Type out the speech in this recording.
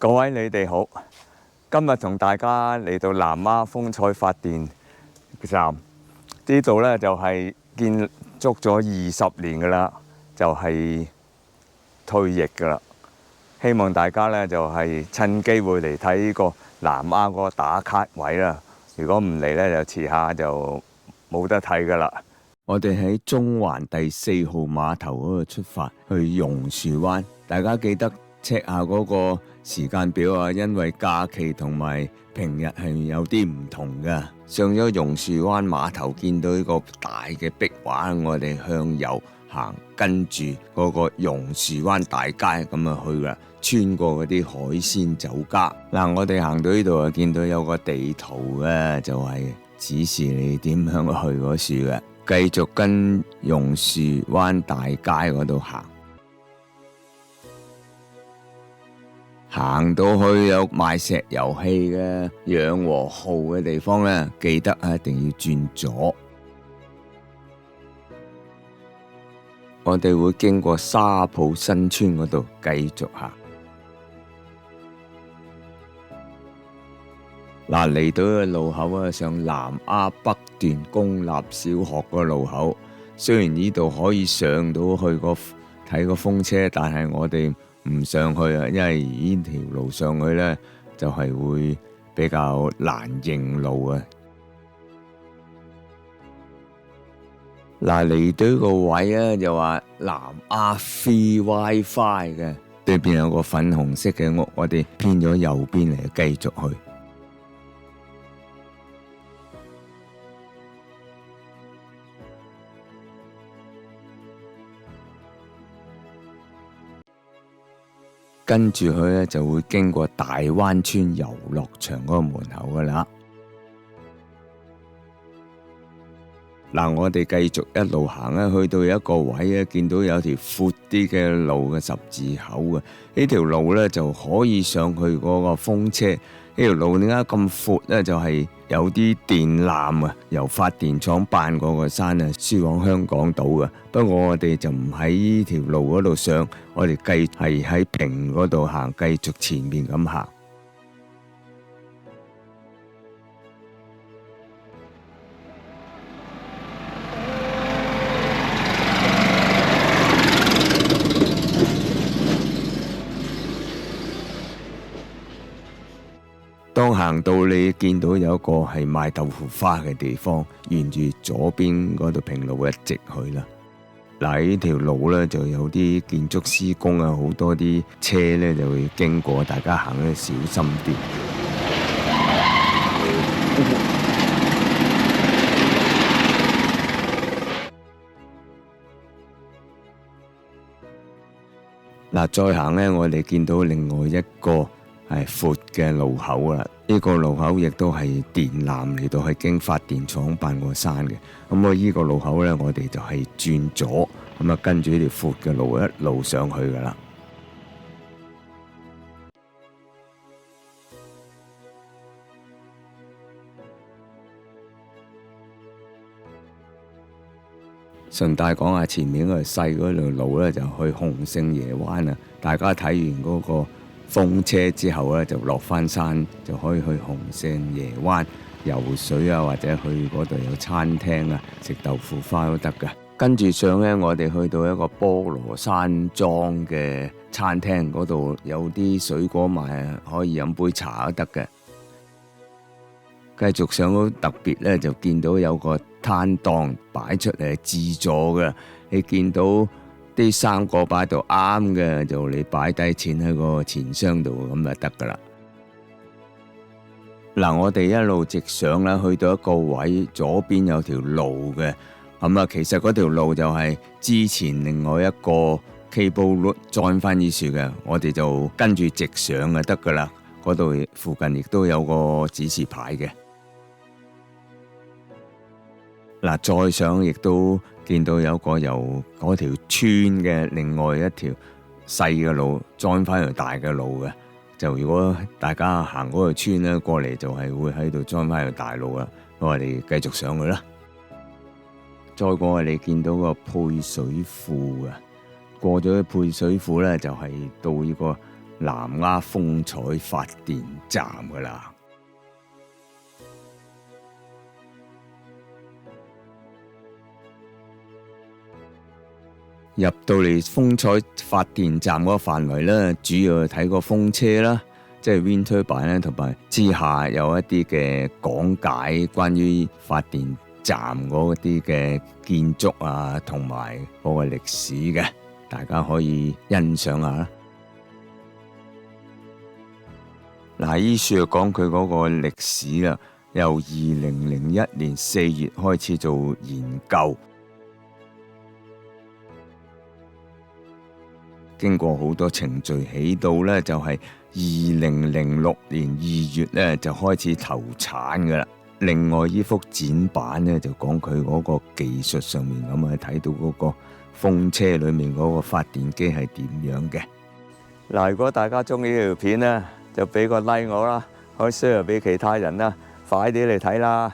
各位你哋好，今日同大家嚟到南丫風采發電站，呢度呢就係建築咗20年噶啦，就係退役噶啦。希望大家呢就係趁機會嚟睇呢個南丫嗰個打卡位啦。如果唔嚟呢，就遲下就冇得睇噶啦。我哋喺中環第4號碼頭嗰度出發去榕樹灣，大家記得 check 下嗰個時間表啊，因為假期同埋平日係有啲唔同㗎。上咗榕樹灣碼頭，見到呢個大嘅壁畫，我哋向右行，跟住嗰個榕樹灣大街咁啊去啦，穿過嗰啲海鮮酒家。嗱，我哋行到呢度啊，見到有個地圖嘅，就係指示你點樣去嗰處嘅。繼續跟榕樹灣大街嗰度行，行到去有賣石油氣嘅養和號嘅地方呢，記得一定要轉左。我哋會經過沙浦新村嗰度繼續行。嗱，嚟到嘅路口啊，上南丫北段公立小學個路口。雖然呢度可以上到去睇個風車，但係我哋唔上去啊，因為呢條路上去呢，就係會比較難認路啊。嗱，嚟到呢個位啊，就話南丫 Free WiFi 嘅，對面有個粉紅色嘅屋，我哋偏咗右邊嚟繼續去。跟住佢咧就會經過大灣村遊樂場嗰個門口噶啦。嗱，我哋繼續一路行咧，去到一個位咧，見到有條闊啲嘅路嘅十字口嘅。呢條路咧就可以上去嗰個風車。呢條路點解咁闊咧？就係有啲電纜啊，由發電廠搬過個山啊，輸往香港島嘅。不過我哋就唔喺呢條路嗰度上，我哋係喺平嗰度行，繼續前面咁行。當行到你見到有一個係賣豆腐花嘅地方，沿住左邊嗰度平路一直去啦。嗱，呢條路呢就有啲建築施工啊，好多啲車呢就會經過，大家行得小心啲。嗱，再行呢，我哋見到另外一個係闊嘅路口啦，呢個路口亦都係電纜嚟到，係經發電廠搬過山嘅。咁啊，呢個路口呢，我哋就係轉左，咁啊跟住呢條闊嘅路一路上去噶啦。順帶講下，前面嗰條細嗰條路呢，就去洪聖爺灣啊。大家睇完嗰個風車之後呢，就落返山，就可以去洪聖爺灣游水啊，或者去嗰度有餐廳啊，食豆腐花都得㗎。跟住上呢，我哋去到一個菠蘿山莊嘅餐廳，嗰度有啲水果賣，可以飲杯茶都得嘅。繼續上到特別呢，就見到有個攤檔擺出嚟自助嘅，你見到啲生果擺到啱嘅，就你擺低錢喺個錢箱度咁就得噶啦。嗱，我哋一路直上啦，去到一個位，左邊有條路嘅，咁啊，其實嗰條路就係之前另外一個 cable route join 翻呢處嘅，我哋就跟住直上就得噶啦。嗰度附近亦都有個指示牌嘅。嗱，再上亦都見到有個由嗰條村嘅另外一條細嘅路裝翻條大嘅路嘅，就如果大家行嗰條村咧過嚟，就係會喺度裝翻條大路啦。咁我哋繼續上去啦。再過我哋見到個配水庫啊，過咗配水庫咧就係到呢個南丫風采發電站噶啦。入到嚟風采發電站嗰個範圍咧，主要係睇個風車啦，即係 wind turbine 咧，同埋之下有一啲嘅講解關於發電站嗰啲嘅建築啊，同埋嗰個歷史嘅，大家可以欣賞下啦。嗱，依書就講佢嗰個歷史啦，由2001年4月開始做研究。經過好多程序，起到呢就係2006年2月呢就開始投產噶啦。另外呢幅展板呢就講佢嗰個技術上面咁啊，睇到嗰個風車裏面嗰個發電機係點樣嘅。嗱，如果大家中意呢條片呢，就俾個 like 我啦，可以 share 俾其他人啦，快啲嚟睇啦！